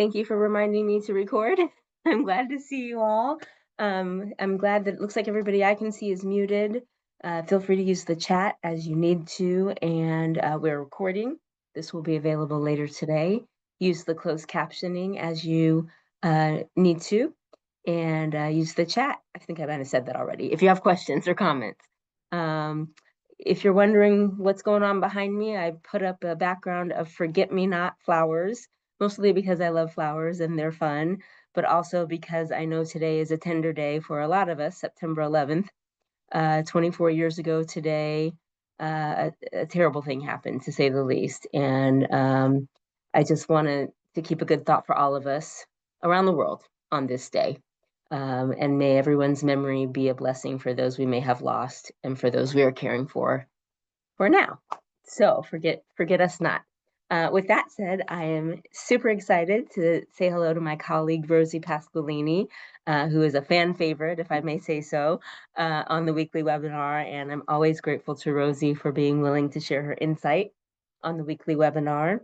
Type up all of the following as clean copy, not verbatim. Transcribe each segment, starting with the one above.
Thank you for reminding me to record. I'm glad to see you all. I'm glad that it looks like everybody I can see is muted. Feel free to use the chat as you need to, and we're recording. This will be available later today. Use the closed captioning as you need to, and use the chat. I think I might have said that already. If you have questions or comments. If you're wondering what's going on behind me, I put up a background of forget-me-not flowers, mostly because I love flowers and they're fun, but also because I know today is a tender day for a lot of us, September 11th. 24 years ago today, a terrible thing happened, to say the least. And I just wanted to keep a good thought for all of us around the world on this day. And may everyone's memory be a blessing for those we may have lost and for those we are caring for now. So forget us not. With that said, I am super excited to say hello to my colleague, Rosie Pasqualini, who is a fan favorite, if I may say so, on the weekly webinar. And I'm always grateful to Rosie for being willing to share her insight on the weekly webinar.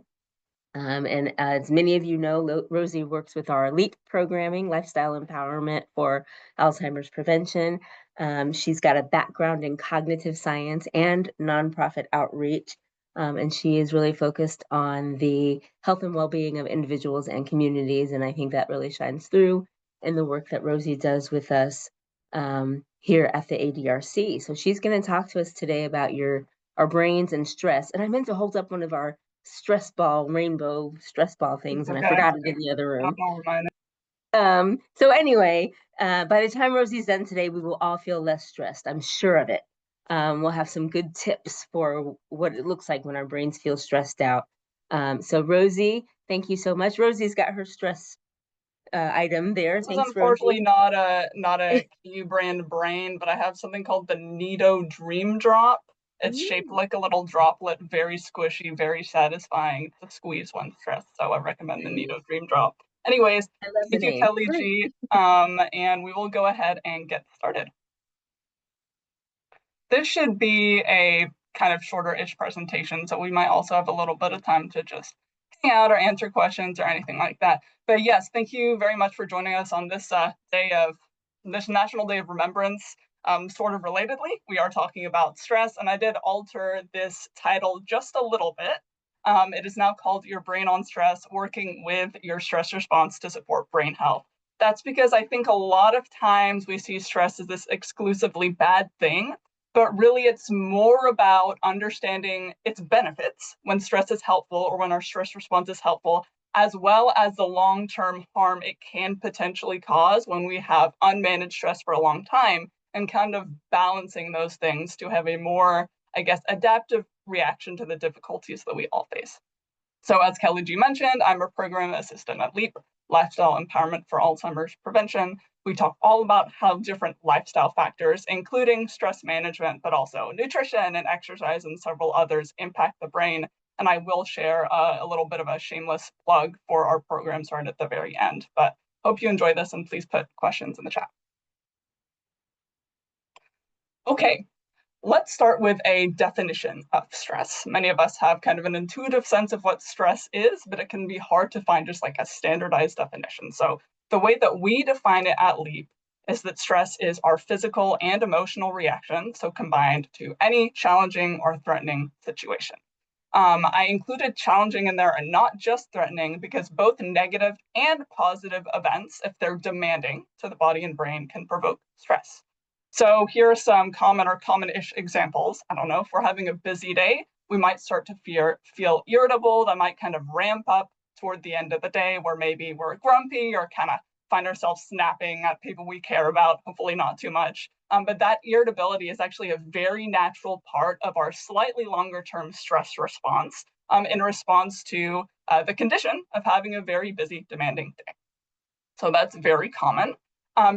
And as many of you know, Rosie works with our LEAP programming, Lifestyle Empowerment for Alzheimer's Prevention. She's got a background in cognitive science and nonprofit outreach, and she is really focused on the health and well-being of individuals and communities, and I think that really shines through in the work that Rosie does with us here at the ADRC. So she's going to talk to us today about our brains and stress, and I meant to hold up one of our stress ball, rainbow stress ball things, and I forgot it in the other room. So anyway, by the time Rosie's done today, we will all feel less stressed. I'm sure of it. We'll have some good tips for what it looks like when our brains feel stressed out. So Rosie, thank you so much. Rosie's got her stress item there. This is unfortunately not a Q brand brain, but I have something called the Nido Dream Drop. It's shaped like a little droplet, very squishy, very satisfying to squeeze when stressed. So I recommend the Nido Dream Drop. Anyways, thank you, Kelly G. And we will go ahead and get started. This should be a kind of shorter-ish presentation, so we might also have a little bit of time to just hang out or answer questions or anything like that. But yes, thank you very much for joining us on this this National Day of Remembrance. Sort of relatedly, we are talking about stress, and I did alter this title just a little bit. It is now called Your Brain on Stress, Working with Your Stress Response to Support Brain Health. That's because I think a lot of times we see stress as this exclusively bad thing, but really it's more about understanding its benefits when stress is helpful or when our stress response is helpful, as well as the long-term harm it can potentially cause when we have unmanaged stress for a long time, and kind of balancing those things to have a more, I guess, adaptive reaction to the difficulties that we all face. So as Kelly G mentioned, I'm a program assistant at LEAP, Lifestyle Empowerment for Alzheimer's Prevention. We talk all about how different lifestyle factors, including stress management, but also nutrition and exercise and several others, impact the brain. And I will share a little bit of a shameless plug for our programs right at the very end. But hope you enjoy this, and please put questions in the chat. Okay, let's start with a definition of stress. Many of us have kind of an intuitive sense of what stress is, but it can be hard to find just like a standardized definition. So the way that we define it at LEAP is that stress is our physical and emotional reaction, so combined to any challenging or threatening situation. I included challenging in there and not just threatening, because both negative and positive events, if they're demanding to the body and brain, can provoke stress. So here are some common or common-ish examples. I don't know, if we're having a busy day, we might start to feel irritable. That might kind of ramp up toward the end of the day, where maybe we're grumpy or kind of find ourselves snapping at people we care about, hopefully not too much. But that irritability is actually a very natural part of our slightly longer-term stress response in response to the condition of having a very busy, demanding day. So that's very common.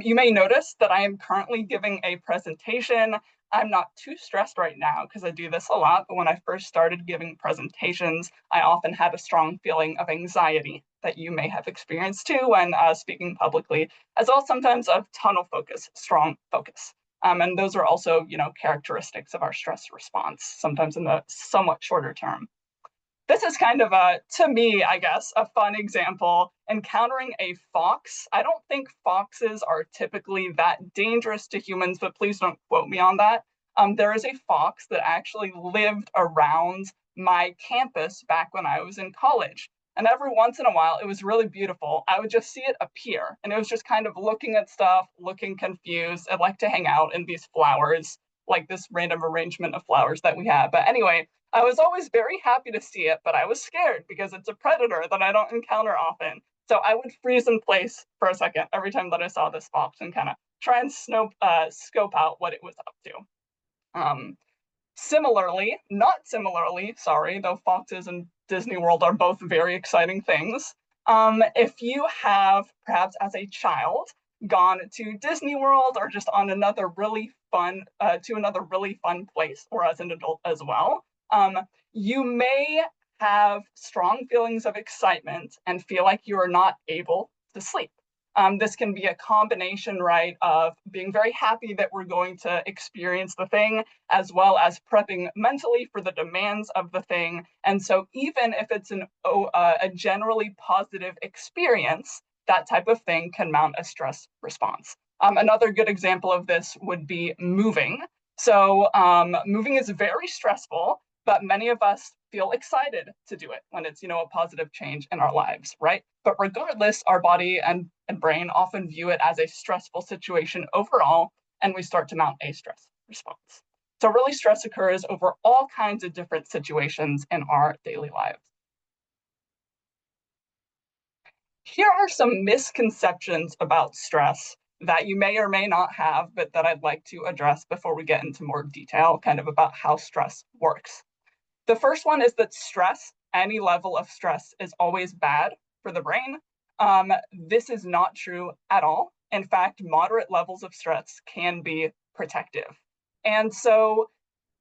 You may notice that I am currently giving a presentation. I'm not too stressed right now because I do this a lot, but when I first started giving presentations, I often had a strong feeling of anxiety that you may have experienced too when speaking publicly, as well as sometimes of tunnel focus, strong focus. And those are also, characteristics of our stress response, sometimes in the somewhat shorter term. This is kind of to me, I guess, a fun example. Encountering a fox. I don't think foxes are typically that dangerous to humans, but please don't quote me on that. There is a fox that actually lived around my campus back when I was in college. And every once in a while, it was really beautiful. I would just see it appear, and it was just kind of looking at stuff, looking confused. I'd like to hang out in these flowers, like this random arrangement of flowers that we have. But anyway, I was always very happy to see it, but I was scared because it's a predator that I don't encounter often. So I would freeze in place for a second every time that I saw this fox and kind of try and scope out what it was up to. Similarly, not similarly, sorry, though foxes and Disney World are both very exciting things. If you have, perhaps as a child, gone to Disney World or just on another really fun, to another really fun place, or as an adult as well, you may have strong feelings of excitement and feel like you are not able to sleep. This can be a combination, right, of being very happy that we're going to experience the thing, as well as prepping mentally for the demands of the thing. And so even if it's a generally positive experience, that type of thing can mount a stress response. Another good example of this would be moving. So moving is very stressful, but many of us feel excited to do it when it's, a positive change in our lives, right? But regardless, our body and brain often view it as a stressful situation overall, and we start to mount a stress response. So really stress occurs over all kinds of different situations in our daily lives. Here are some misconceptions about stress that you may or may not have, but that I'd like to address before we get into more detail, kind of about how stress works. The first one is that stress, any level of stress, is always bad for the brain. This is not true at all. In fact, moderate levels of stress can be protective. And so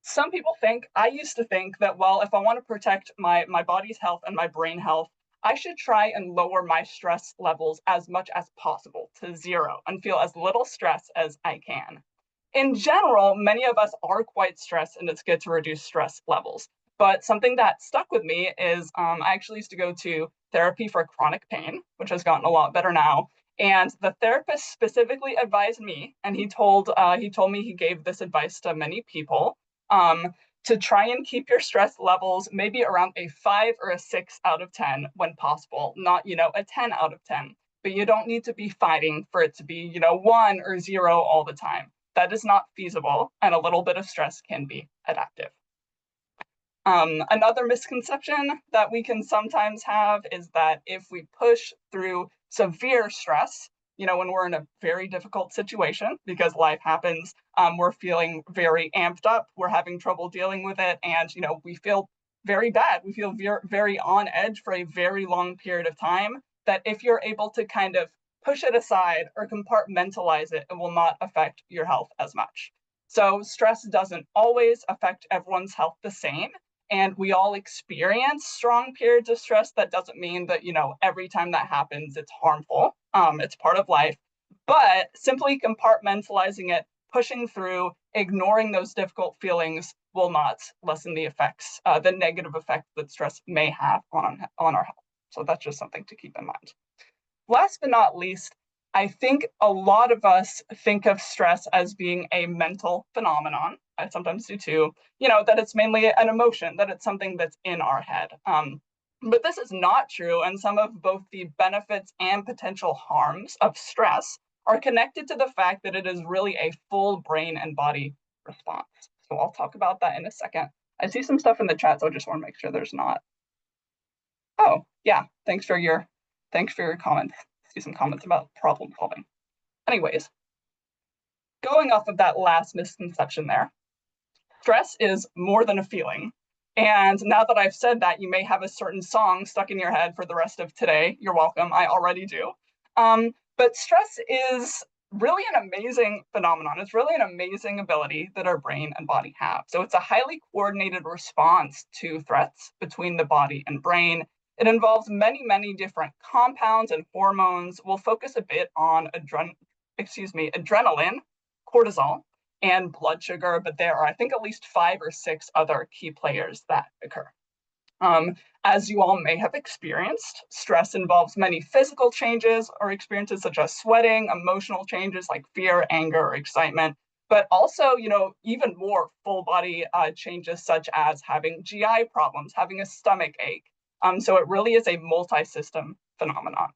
some people think, I used to think that, well, if I want to protect my body's health and my brain health, I should try and lower my stress levels as much as possible to zero and feel as little stress as I can. In general, many of us are quite stressed, and it's good to reduce stress levels. But something that stuck with me is I actually used to go to therapy for chronic pain, which has gotten a lot better now. And the therapist specifically advised me, and he told me he gave this advice to many people, to try and keep your stress levels maybe around a 5 or a 6 out of 10 when possible, not a 10 out of 10. But you don't need to be fighting for it to be 1 or 0 all the time. That is not feasible, and a little bit of stress can be adaptive. Another misconception that we can sometimes have is that if we push through severe stress, when we're in a very difficult situation because life happens, we're feeling very amped up, we're having trouble dealing with it, and we feel very bad. We feel very on edge for a very long period of time. That if you're able to kind of push it aside or compartmentalize it, it will not affect your health as much. So stress doesn't always affect everyone's health the same. And we all experience strong periods of stress. That doesn't mean that, every time that happens, it's harmful. It's part of life. But simply compartmentalizing it, pushing through, ignoring those difficult feelings will not lessen the effects, the negative effects that stress may have on our health. So that's just something to keep in mind. Last but not least, I think a lot of us think of stress as being a mental phenomenon. I sometimes do too, that it's mainly an emotion, that it's something that's in our head. But this is not true, and some of both the benefits and potential harms of stress are connected to the fact that it is really a full brain and body response. So I'll talk about that in a second. I see some stuff in the chat, so I just want to make sure there's not. Oh, yeah, thanks for your comment. See some comments about problem solving. Anyways, going off of that last misconception there, stress is more than a feeling. And now that I've said that, you may have a certain song stuck in your head for the rest of today. You're welcome. I already do. But stress is really an amazing phenomenon. It's really an amazing ability that our brain and body have. So it's a highly coordinated response to threats between the body and brain. It involves many, many different compounds and hormones. We'll focus a bit on adrenaline, cortisol, and blood sugar, but there are, I think, at least 5 or 6 other key players that occur. As you all may have experienced, stress involves many physical changes or experiences such as sweating, emotional changes like fear, anger, or excitement, but also, even more full body changes such as having GI problems, having a stomach ache. So it really is a multi-system phenomenon.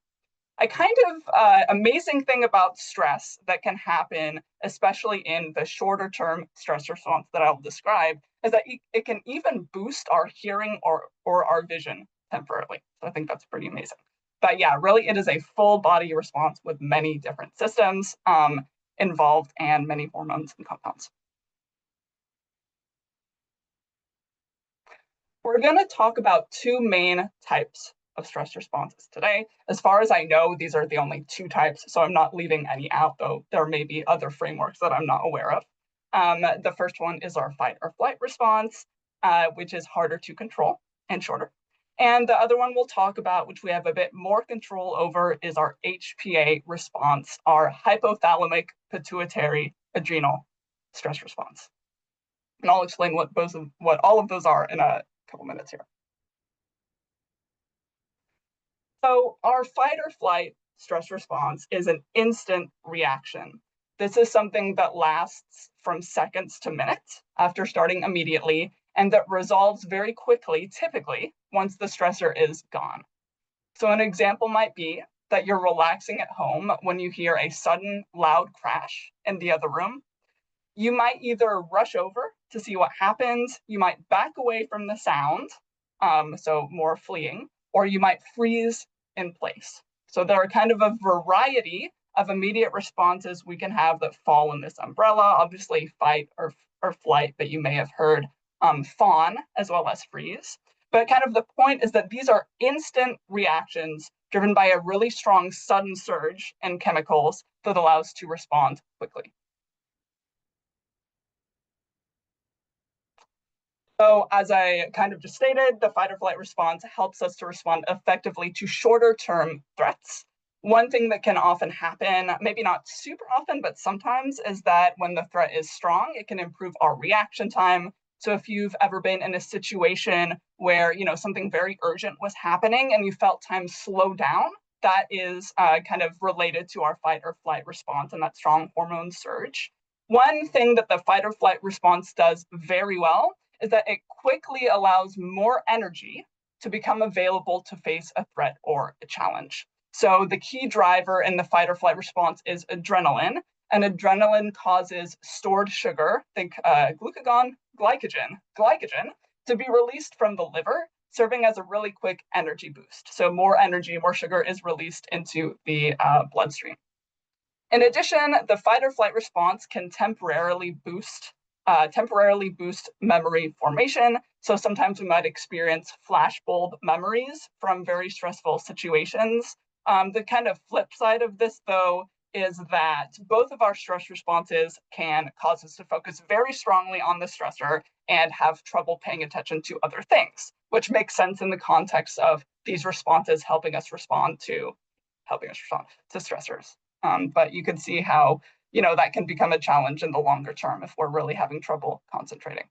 A kind of amazing thing about stress that can happen, especially in the shorter term stress response that I'll describe, is that it can even boost our hearing or our vision temporarily. So I think that's pretty amazing. But yeah, really, it is a full body response with many different systems involved and many hormones and compounds. We're going to talk about two main types of stress responses today. As far as I know, these are the only two types, so I'm not leaving any out, though there may be other frameworks that I'm not aware of. The first one is our fight or flight response, which is harder to control and shorter. And the other one we'll talk about, which we have a bit more control over, is our HPA response, our hypothalamic pituitary adrenal stress response. And I'll explain what all of those are in a couple minutes here. So our fight or flight stress response is an instant reaction. This is something that lasts from seconds to minutes after starting immediately, and that resolves very quickly, typically, once the stressor is gone. So an example might be that you're relaxing at home when you hear a sudden loud crash in the other room. You might either rush over to see what happens, you might back away from the sound, so more fleeing, or you might freeze in place. So there are kind of a variety of immediate responses we can have that fall in this umbrella. Obviously, fight or flight, but you may have heard fawn as well as freeze. But kind of the point is that these are instant reactions driven by a really strong sudden surge in chemicals that allows us to respond quickly. So as I kind of just stated, the fight or flight response helps us to respond effectively to shorter term threats. One thing that can often happen, maybe not super often, but sometimes, is that when the threat is strong, it can improve our reaction time. So if you've ever been in a situation where something very urgent was happening and you felt time slow down, that is kind of related to our fight or flight response and that strong hormone surge. One thing that the fight or flight response does very well is that it quickly allows more energy to become available to face a threat or a challenge. So the key driver in the fight or flight response is adrenaline, and adrenaline causes stored sugar, think glycogen, to be released from the liver, serving as a really quick energy boost. So more energy, more sugar is released into the bloodstream. In addition, the fight or flight response can temporarily boost memory formation. So sometimes we might experience flashbulb memories from very stressful situations. The kind of flip side of this, though, is that both of our stress responses can cause us to focus very strongly on the stressor and have trouble paying attention to other things, which makes sense in the context of these responses helping us respond to stressors. But you can see how that can become a challenge in the longer term if we're really having trouble concentrating.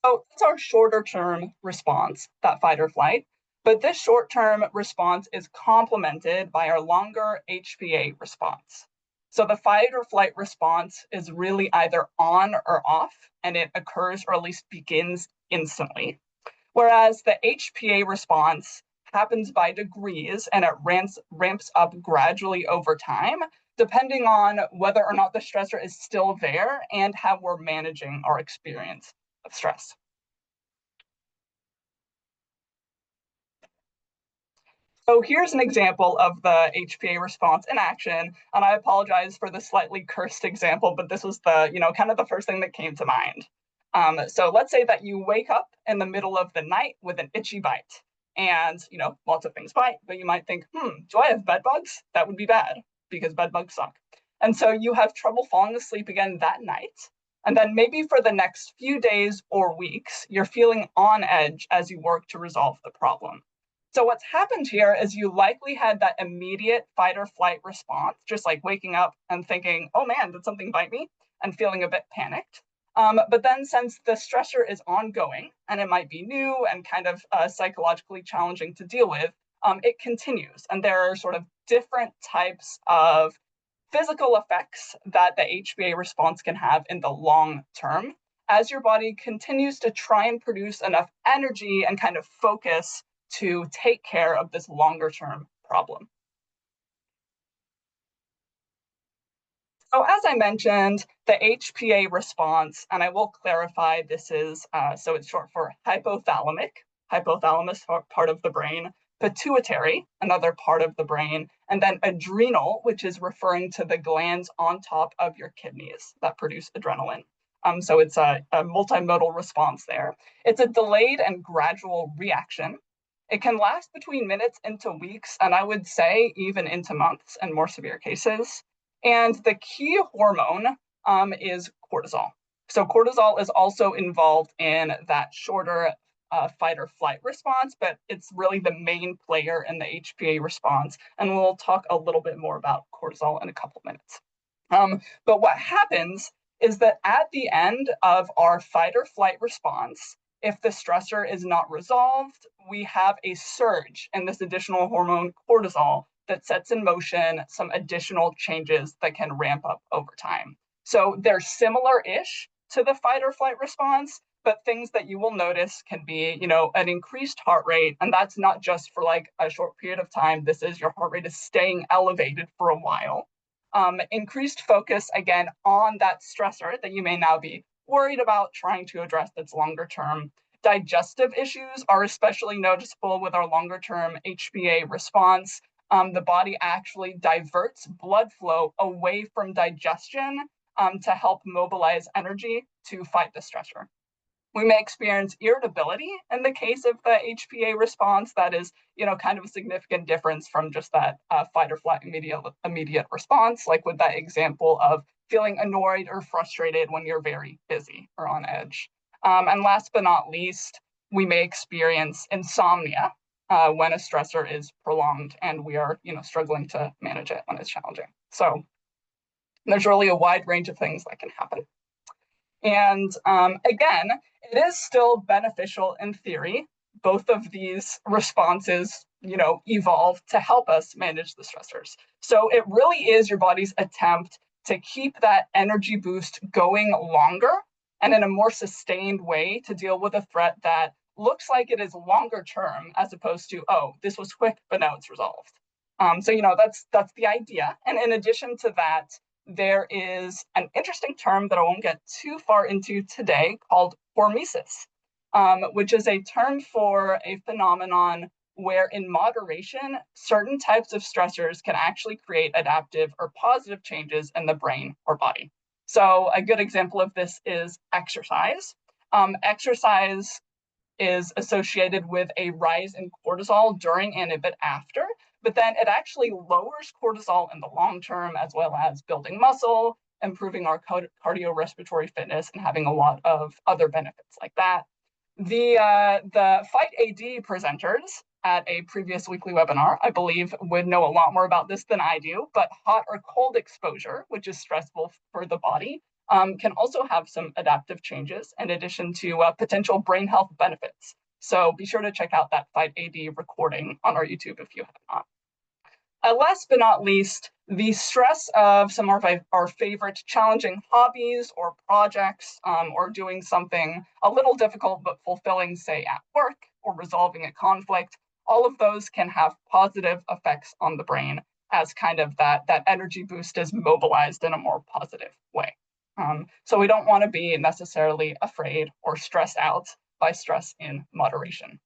So that's our shorter term response, that fight or flight. But this short term response is complemented by our longer HPA response. So the fight or flight response is really either on or off, and it occurs or at least begins instantly. Whereas the HPA response happens by degrees and it ramps up gradually over time, depending on whether or not the stressor is still there and how we're managing our experience of stress. So here's an example of the HPA response in action, and I apologize for the slightly cursed example, but this was the, kind of the first thing that came to mind. So let's say that you wake up in the middle of the night with an itchy bite. And, lots of things bite, but you might think, do I have bed bugs? That would be bad because bed bugs suck. And so you have trouble falling asleep again that night. And then maybe for the next few days or weeks, you're feeling on edge as you work to resolve the problem. So what's happened here is you likely had that immediate fight or flight response, just like waking up and thinking, oh man, did something bite me? And feeling a bit panicked. But then since the stressor is ongoing and it might be new and kind of psychologically challenging to deal with, it continues. And there are sort of different types of physical effects that the HPA response can have in the long term as your body continues to try and produce enough energy and kind of focus to take care of this longer term problem. So as I mentioned, the HPA response, and I will clarify this is, so it's short for hypothalamic, hypothalamus part of the brain, pituitary, another part of the brain, and then adrenal, which is referring to the glands on top of your kidneys that produce adrenaline. So it's a multimodal response there. It's a delayed and gradual reaction. It can last between minutes into weeks, and I would say even into months in more severe cases. And the key hormone is cortisol. So cortisol is also involved in that shorter fight or flight response, but it's really the main player in the HPA response. And we'll talk a little bit more about cortisol in a couple minutes. But what happens is that at the end of our fight or flight response, if the stressor is not resolved, we have a surge in this additional hormone cortisol that sets in motion some additional changes that can ramp up over time. So they're similar-ish to the fight or flight response, but things that you will notice can be, an increased heart rate, and that's not just for like a short period of time. This is your heart rate is staying elevated for a while. Increased focus, again, on that stressor that you may now be worried about trying to address that's longer term. Digestive issues are especially noticeable with our longer term HPA response. The body actually diverts blood flow away from digestion to help mobilize energy to fight the stressor. We may experience irritability in the case of the HPA response. That is, kind of a significant difference from just that fight or flight immediate response, like with that example of feeling annoyed or frustrated when you're very busy or on edge. And last but not least, we may experience insomnia when a stressor is prolonged and we are, struggling to manage it when it's challenging. So there's really a wide range of things that can happen. And again, it is still beneficial in theory. Both of these responses, evolve to help us manage the stressors. So it really is your body's attempt to keep that energy boost going longer and in a more sustained way to deal with a threat that looks like it is longer term as opposed to, oh, this was quick, but now it's resolved. So, that's the idea. And in addition to that, there is an interesting term that I won't get too far into today called hormesis, which is a term for a phenomenon where in moderation, certain types of stressors can actually create adaptive or positive changes in the brain or body. So a good example of this is exercise. Exercise is associated with a rise in cortisol during and a bit after, but then it actually lowers cortisol in the long term, as well as building muscle, improving our cardiorespiratory fitness, and having a lot of other benefits like that. The Fight AD presenters at a previous weekly webinar, I believe, would know a lot more about this than I do, but hot or cold exposure, which is stressful for the body, can also have some adaptive changes in addition to potential brain health benefits. So be sure to check out that Fight AD recording on our YouTube if you have not. Last but not least, the stress of some of our favorite challenging hobbies or projects, or doing something a little difficult but fulfilling, say at work or resolving a conflict, all of those can have positive effects on the brain as kind of that energy boost is mobilized in a more positive way. So we don't want to be necessarily afraid or stressed out by stress in moderation.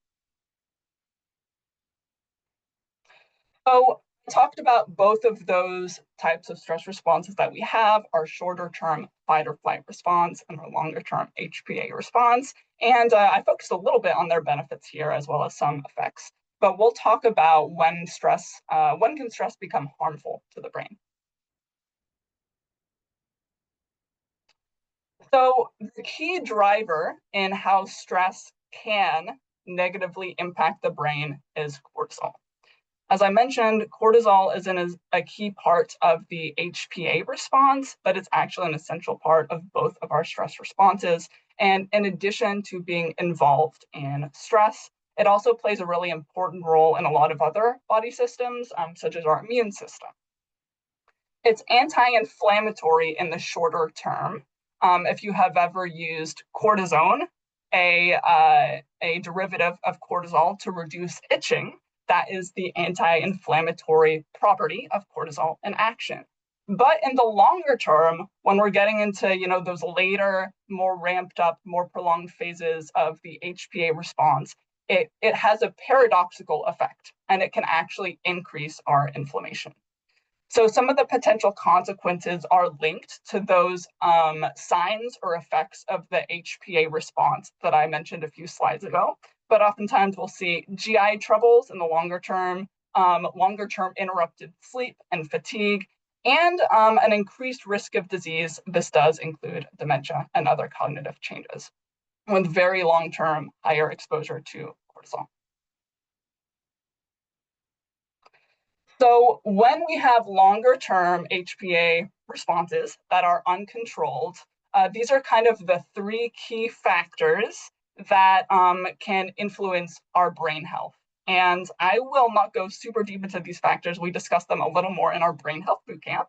So I talked about both of those types of stress responses that we have, our shorter term fight or flight response and our longer term HPA response. And I focused a little bit on their benefits here as well as some effects. But we'll talk about when can stress become harmful to the brain. So the key driver in how stress can negatively impact the brain is cortisol. As I mentioned, cortisol is a key part of the HPA response, but it's actually an essential part of both of our stress responses. And in addition to being involved in stress, it also plays a really important role in a lot of other body systems, such as our immune system. It's anti-inflammatory in the shorter term. If you have ever used cortisone, a derivative of cortisol to reduce itching, that is the anti-inflammatory property of cortisol in action. But in the longer term, when we're getting into those later, more ramped up, more prolonged phases of the HPA response, it has a paradoxical effect, and it can actually increase our inflammation. So some of the potential consequences are linked to those signs or effects of the HPA response that I mentioned a few slides ago. But oftentimes we'll see GI troubles in the longer term interrupted sleep and fatigue, and an increased risk of disease. This does include dementia and other cognitive changes with very long-term higher exposure to cortisol. So when we have longer term HPA responses that are uncontrolled, these are kind of the three key factors that can influence our brain health. And I will not go super deep into these factors. We discuss them a little more in our brain health bootcamp.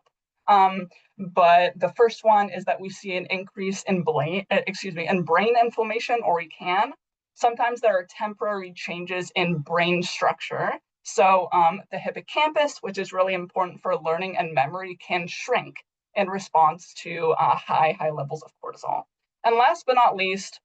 But the first one is that we see an increase in brain inflammation, or we can. Sometimes there are temporary changes in brain structure. So the hippocampus, which is really important for learning and memory, can shrink in response to high levels of cortisol. And last but not least,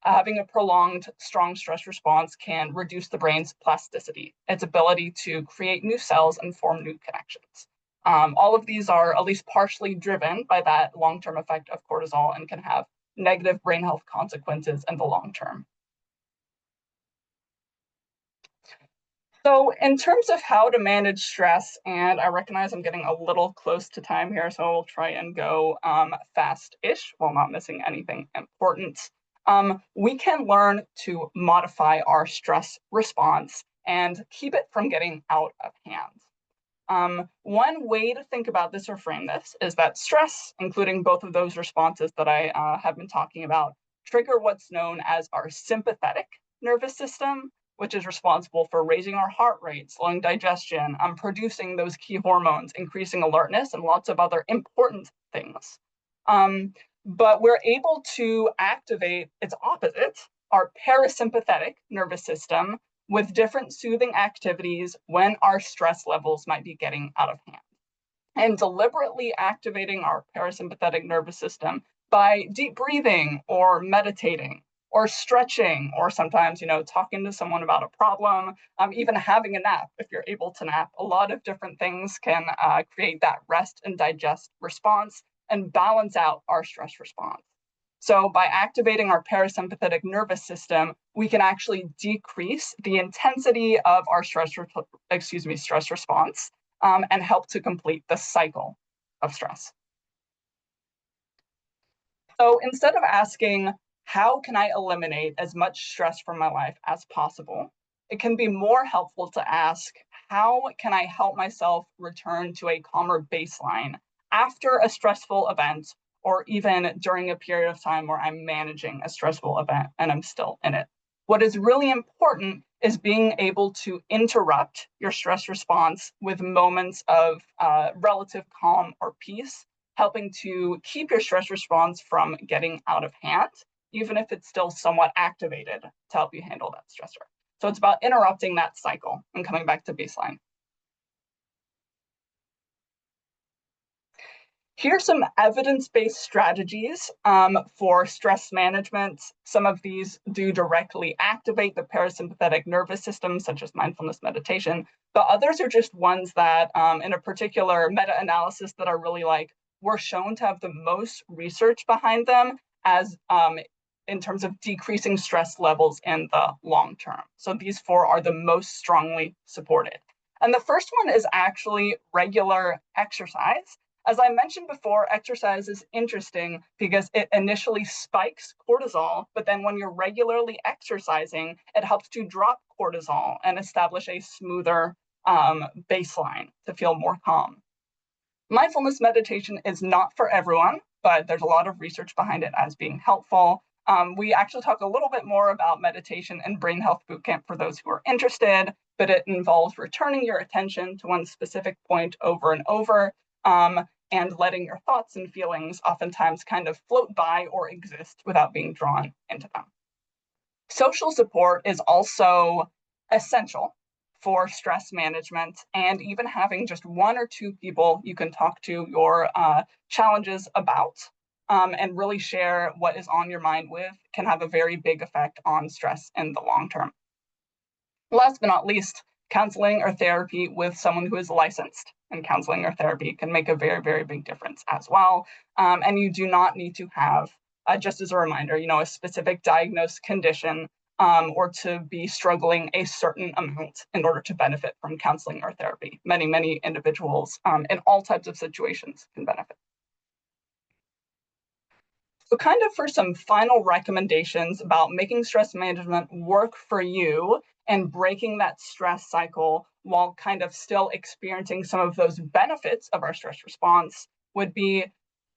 having a prolonged strong stress response can reduce the brain's plasticity, its ability to create new cells and form new connections. All of these are at least partially driven by that long-term effect of cortisol and can have negative brain health consequences in the long term. So in terms of how to manage stress, and I recognize I'm getting a little close to time here, so I'll try and go fast-ish while not missing anything important. We can learn to modify our stress response and keep it from getting out of hand. One way to think about this or frame this is that stress, including both of those responses that I have been talking about, trigger what's known as our sympathetic nervous system, which is responsible for raising our heart rate, slowing digestion, producing those key hormones, increasing alertness, and lots of other important things. But we're able to activate its opposite, our parasympathetic nervous system, with different soothing activities when our stress levels might be getting out of hand. And deliberately activating our parasympathetic nervous system by deep breathing or meditating or stretching, or sometimes, talking to someone about a problem, even having a nap if you're able to nap. A lot of different things can create that rest and digest response and balance out our stress response. So by activating our parasympathetic nervous system, we can actually decrease the intensity of our stress response and help to complete the cycle of stress. So instead of asking, how can I eliminate as much stress from my life as possible, it can be more helpful to ask, how can I help myself return to a calmer baseline after a stressful event, or even during a period of time where I'm managing a stressful event and I'm still in it? What is really important is being able to interrupt your stress response with moments of relative calm or peace, helping to keep your stress response from getting out of hand, even if it's still somewhat activated to help you handle that stressor. So it's about interrupting that cycle and coming back to baseline. Here's some evidence-based strategies for stress management. Some of these do directly activate the parasympathetic nervous system, such as mindfulness meditation, but others are just ones that, in a particular meta-analysis that I really like, were shown to have the most research behind them as in terms of decreasing stress levels in the long term. So these four are the most strongly supported. And the first one is actually regular exercise. As I mentioned before, exercise is interesting because it initially spikes cortisol, but then when you're regularly exercising, it helps to drop cortisol and establish a smoother baseline to feel more calm. Mindfulness meditation is not for everyone, but there's a lot of research behind it as being helpful. We actually talk a little bit more about meditation and Brain Health Bootcamp for those who are interested, but it involves returning your attention to one specific point over and over, and letting your thoughts and feelings oftentimes kind of float by or exist without being drawn into them. Social support is also essential for stress management, and even having just one or two people you can talk to your challenges about and really share what is on your mind with can have a very big effect on stress in the long term. Last but not least, counseling or therapy with someone who is licensed in counseling or therapy can make a very, very big difference as well. And you do not need to have, just as a reminder, a specific diagnosed condition or to be struggling a certain amount in order to benefit from counseling or therapy. Many, many individuals in all types of situations can benefit. So kind of for some final recommendations about making stress management work for you and breaking that stress cycle while kind of still experiencing some of those benefits of our stress response would be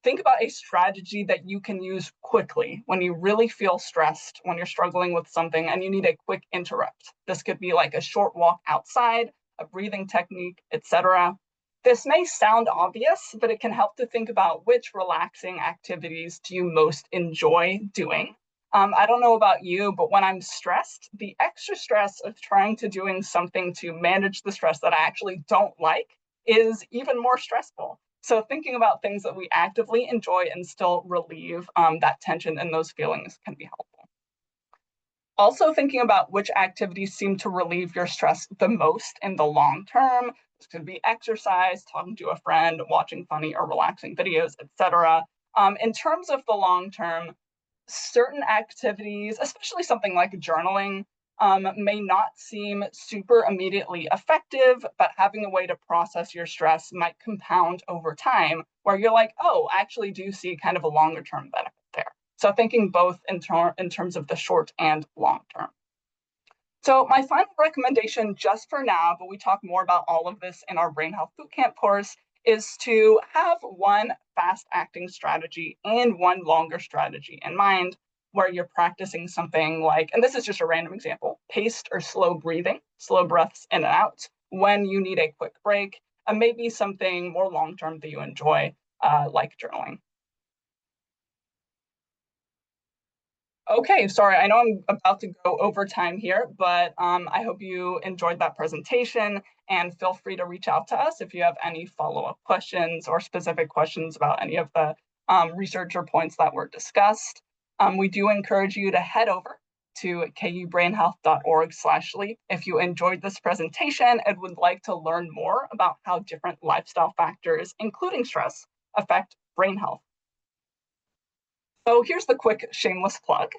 think about a strategy that you can use quickly when you really feel stressed, when you're struggling with something and you need a quick interrupt. This could be like a short walk outside, a breathing technique, etc. This may sound obvious, but it can help to think about which relaxing activities do you most enjoy doing. I don't know about you, but when I'm stressed, the extra stress of trying to doing something to manage the stress that I actually don't like is even more stressful. So thinking about things that we actively enjoy and still relieve that tension and those feelings can be helpful. Also thinking about which activities seem to relieve your stress the most in the long term. This could be exercise, talking to a friend, watching funny or relaxing videos, etc. In terms of the long term, certain activities, especially something like journaling, may not seem super immediately effective, but having a way to process your stress might compound over time, where you're like, oh, I actually do see kind of a longer term benefit there. So thinking both in terms of the short and long term. So my final recommendation just for now, but we talk more about all of this in our Brain Health Bootcamp course, is to have one fast-acting strategy and one longer strategy in mind, where you're practicing something like, and this is just a random example, paced or slow breathing, slow breaths in and out when you need a quick break, and maybe something more long-term that you enjoy, like journaling. Okay, sorry, I know I'm about to go over time here, but I hope you enjoyed that presentation, and feel free to reach out to us if you have any follow-up questions or specific questions about any of the research or points that were discussed. We do encourage you to head over to kubrainhealth.org/sleep if you enjoyed this presentation and would like to learn more about how different lifestyle factors, including stress, affect brain health. So here's the quick shameless plug.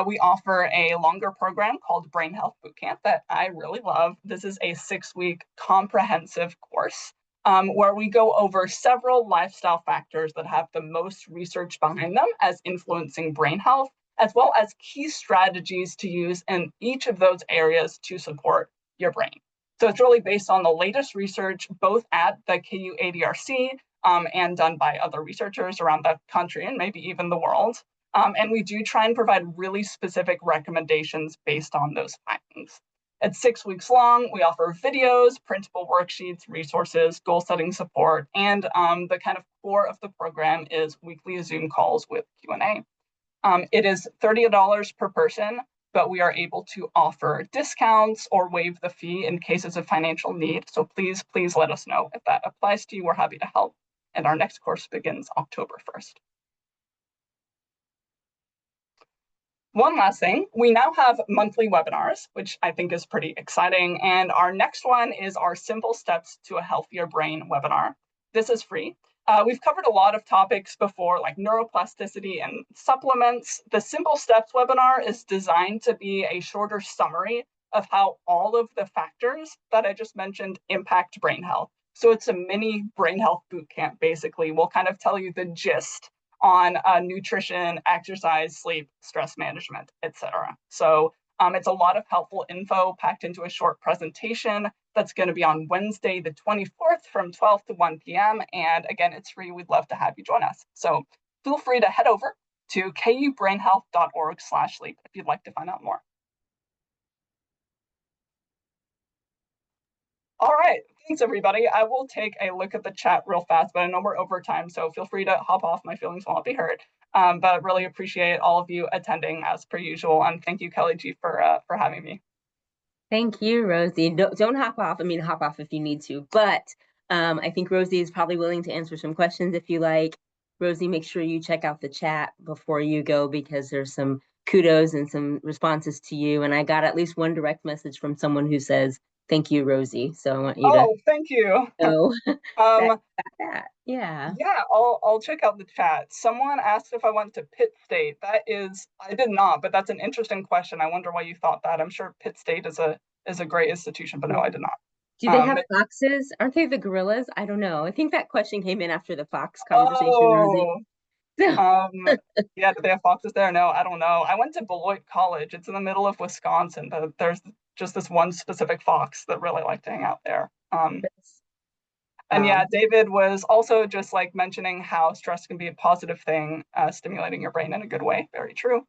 We offer a longer program called Brain Health Bootcamp that I really love. This is a 6-week comprehensive course where we go over several lifestyle factors that have the most research behind them as influencing brain health, as well as key strategies to use in each of those areas to support your brain. So it's really based on the latest research, both at the KU ADRC and done by other researchers around the country and maybe even the world. And we do try and provide really specific recommendations based on those findings. It's 6 weeks long. We offer videos, printable worksheets, resources, goal setting support, and the kind of core of the program is weekly Zoom calls with Q&A. It is $30 per person, but we are able to offer discounts or waive the fee in cases of financial need. So please, please let us know if that applies to you. We're happy to help. And our next course begins October 1st. One last thing, we now have monthly webinars, which I think is pretty exciting. And our next one is our Simple Steps to a Healthier Brain webinar. This is free. We've covered a lot of topics before, like neuroplasticity and supplements. The Simple Steps webinar is designed to be a shorter summary of how all of the factors that I just mentioned impact brain health. So it's a mini brain health bootcamp, basically. We'll kind of tell you the gist on nutrition, exercise, sleep, stress management, etc. So It's a lot of helpful info packed into a short presentation that's going to be on Wednesday, the 24th from 12 to 1 p.m. And again, it's free. We'd love to have you join us. So feel free to head over to kubrainhealth.org/sleep if you'd like to find out more. All right, thanks everybody. I will take a look at the chat real fast, but I know we're over time, so feel free to hop off. My feelings will not be hurt. But really appreciate all of you attending as per usual, and thank you, Kelly G, for having me. Thank you, Rosie. Don't hop off. I mean, hop off if you need to, but I think Rosie is probably willing to answer some questions if you like. Rosie, make sure you check out the chat before you go because there's some kudos and some responses to you. And I got at least one direct message from someone who says, thank you, Rosie. So I want you to thank you. know that. Yeah. Yeah, I'll check out the chat. Someone asked if I went to Pitt State. I did not, but that's an interesting question. I wonder why you thought that. I'm sure Pitt State is a great institution, but no, I did not. Do they have foxes? Aren't they the gorillas? I don't know. I think that question came in after the fox conversation, Rosie. Yeah, do they have foxes there? No, I don't know. I went to Beloit College. It's in the middle of Wisconsin, but there's just this one specific fox that really like to hang out there. And yeah, David was also just like mentioning how stress can be a positive thing, stimulating your brain in a good way. Very true.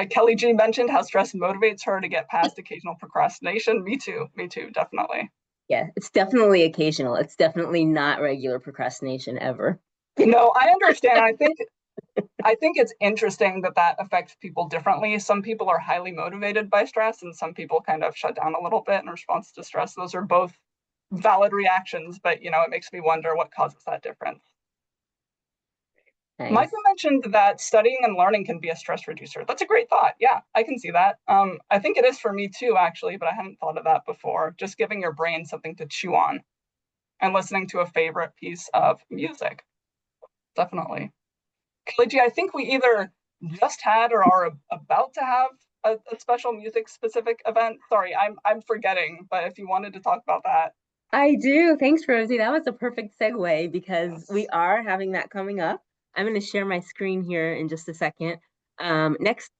Kelly G mentioned how stress motivates her to get past occasional procrastination. Me too, definitely. Yeah, it's definitely occasional. It's definitely not regular procrastination ever. No, I understand. I think it's interesting that affects people differently. Some people are highly motivated by stress, and some people kind of shut down a little bit in response to stress. Those are both valid reactions, but it makes me wonder what causes that difference. Nice. Michael mentioned that studying and learning can be a stress reducer. That's a great thought. Yeah, I can see that. I think it is for me too, actually, but I hadn't thought of that before. Just giving your brain something to chew on and listening to a favorite piece of music. Definitely. Kelly G, I think we either just had or are about to have a special music specific event. Sorry, I'm forgetting, but if you wanted to talk about that. I do. Thanks, Rosie. That was a perfect segue because we are having that coming up. I'm going to share my screen here in just a second. Next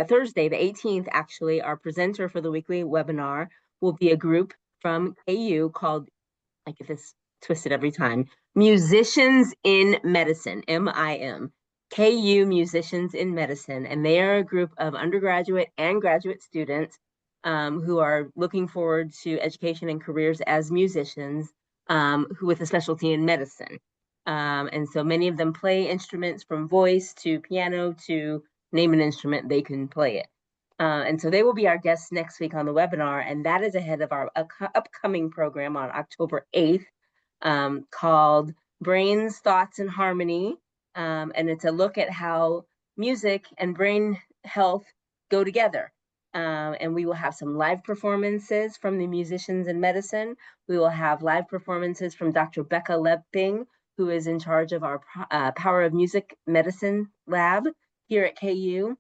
Thursday, the 18th, actually, our presenter for the weekly webinar will be a group from KU called, I get this twisted every time, Musicians in Medicine, MIM. KU Musicians in Medicine. And they are a group of undergraduate and graduate students who are looking forward to education and careers as musicians who with a specialty in medicine. And so many of them play instruments from voice to piano to name an instrument, they can play it. And so they will be our guests next week on the webinar, and that is ahead of our upcoming program on October 8th called Brains, Thoughts, and Harmony. And it's a look at how music and brain health go together. And we will have some live performances from the Musicians in Medicine. We will have live performances from Dr. Becca Leping, who is in charge of our Power of Music Medicine lab here at KU.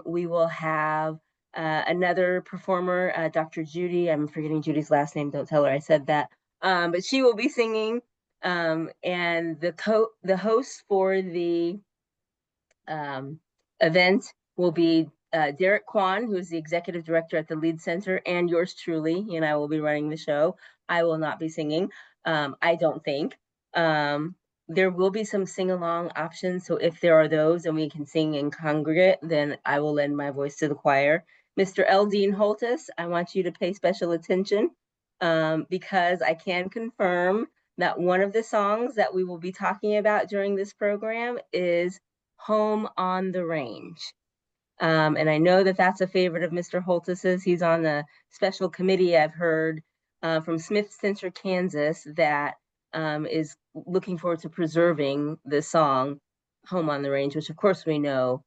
We will have another performer, Dr. Judy. I'm forgetting Judy's last name. Don't tell her I said that. But she will be singing. And the host for the event will be Derek Kwan, who is the executive director at the Lead Center, and yours truly. And I will be running the show. I will not be singing. I don't think. There will be some sing-along options. So if there are those and we can sing in congregate, then I will lend my voice to the choir. Mr. L. Dean Holtis, I want you to pay special attention because I can confirm that one of the songs that we will be talking about during this program is Home on the Range. And I know that that's a favorite of Mr. Holtis's. He's on the special committee, I've heard, from Smith Center, Kansas, that is looking forward to preserving the song Home on the Range, which of course we know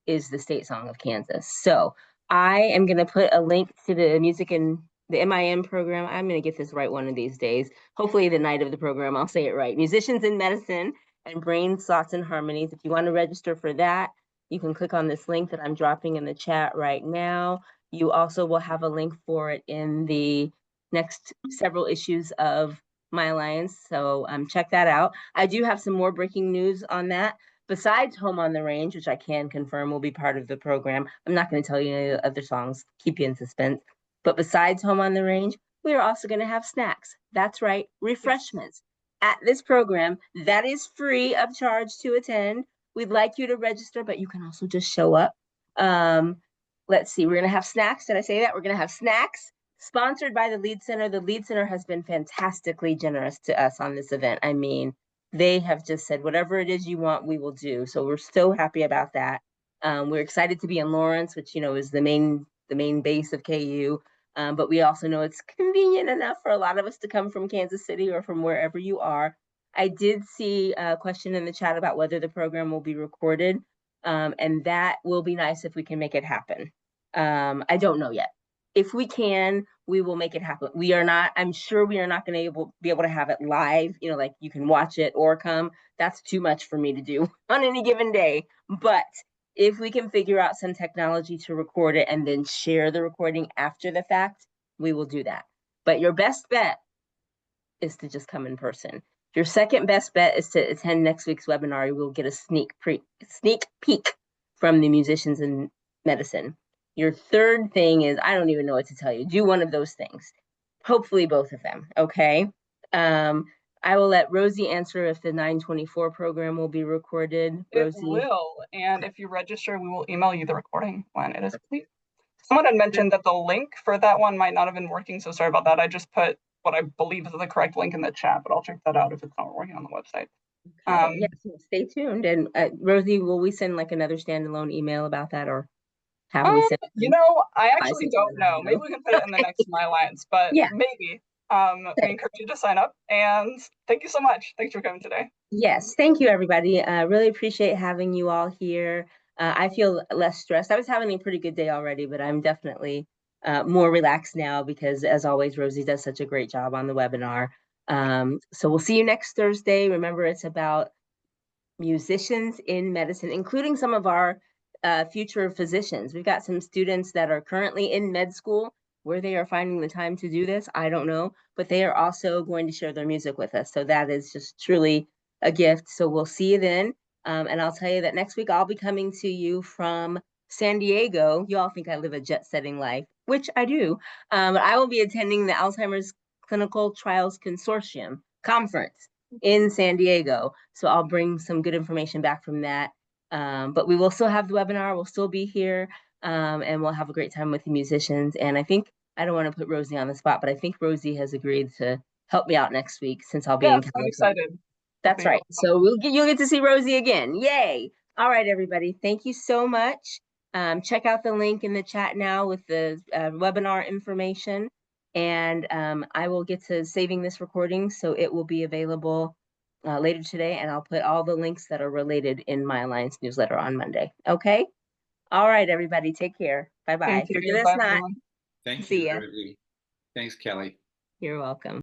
is the state song of Kansas. So I am going to put a link to the music and the MIM program. I'm going to get this right one of these days. Hopefully the night of the program, I'll say it right. Musicians in Medicine and Brains, Thoughts, and Harmonies. If you want to register for that, you can click on this link that I'm dropping in the chat right now. You also will have a link for it in the next several issues of My Alliance. So check that out. I do have some more breaking news on that. besides Home on the Range, which I can confirm will be part of the program. I'm not going to tell you any other songs, keep you in suspense. But besides Home on the Range, we are also going to have snacks. That's right, refreshments at this program. That is free of charge to attend. We'd like you to register, but you can also just show up. Let's see, we're going to have snacks. Did I say that? We're going to have snacks sponsored by the Lead Center. The Lead Center has been fantastically generous to us on this event. I mean, they have just said, whatever it is you want, we will do. So we're so happy about that. We're excited to be in Lawrence, which, you know, is the main base of KU. But we also know it's convenient enough for a lot of us to come from Kansas City or from wherever you are. I did see a question in the chat about whether the program will be recorded. And that will be nice if we can make it happen. I don't know yet. If we can, we will make it happen. We are not, I'm sure we are not going to be able to have it live, you know, like you can watch it or come. That's too much for me to do on any given day. But if we can figure out some technology to record it and then share the recording after the fact, we will do that. But your best bet is to just come in person. Your second best bet is to attend next week's webinar. You will get a sneak peek from the musicians in medicine. Your third thing is, I don't even know what to tell you. Do one of those things. Hopefully both of them, okay? I will let Rosie answer if the 924 program will be recorded. Rosie? It will, and if you register, we will email you the recording when it is complete. Someone had mentioned that the link for that one might not have been working, so sorry about that. I just put what I believe is the correct link in the chat, but I'll check that out if it's not working on the website. Yes, stay tuned. And Rosie, will we send like another standalone email about that, or have we sent? You know, I actually don't know. Maybe we can put it in the next My Alliance, but yeah, maybe. We encourage you to sign up, and thank you so much. Thanks for coming today. Yes, thank you, everybody. Really appreciate having you all here. I feel less stressed. I was having a pretty good day already, but I'm definitely more relaxed now because, as always, Rosie does such a great job on the webinar. So we'll see you next Thursday. Remember, it's about musicians in medicine, including some of our future physicians. We've got some students that are currently in med school. Where they are finding the time to do this, I don't know, but they are also going to share their music with us. So that is just truly a gift. So we'll see you then. And I'll tell you that next week I'll be coming to you from San Diego. You all think I live a jet-setting life, which I do. But I will be attending the Alzheimer's Clinical Trials Consortium conference in San Diego. So I'll bring some good information back from that. But we will still have the webinar. We'll still be here. And we'll have a great time with the musicians. And I think, I don't want to put Rosie on the spot, but I think Rosie has agreed to help me out next week since I'll be in California. I'm excited. That's right. So you'll get to see Rosie again. Yay. All right, everybody. Thank you so much. Check out the link in the chat now with the webinar information. And I will get to saving this recording, so it will be available later today. And I'll put all the links that are related in my Alliance newsletter on Monday. Okay? All right, everybody. Take care. Bye-bye. Forget us not. Thank See you, ya. everybody. Thanks, Kelly. You're welcome.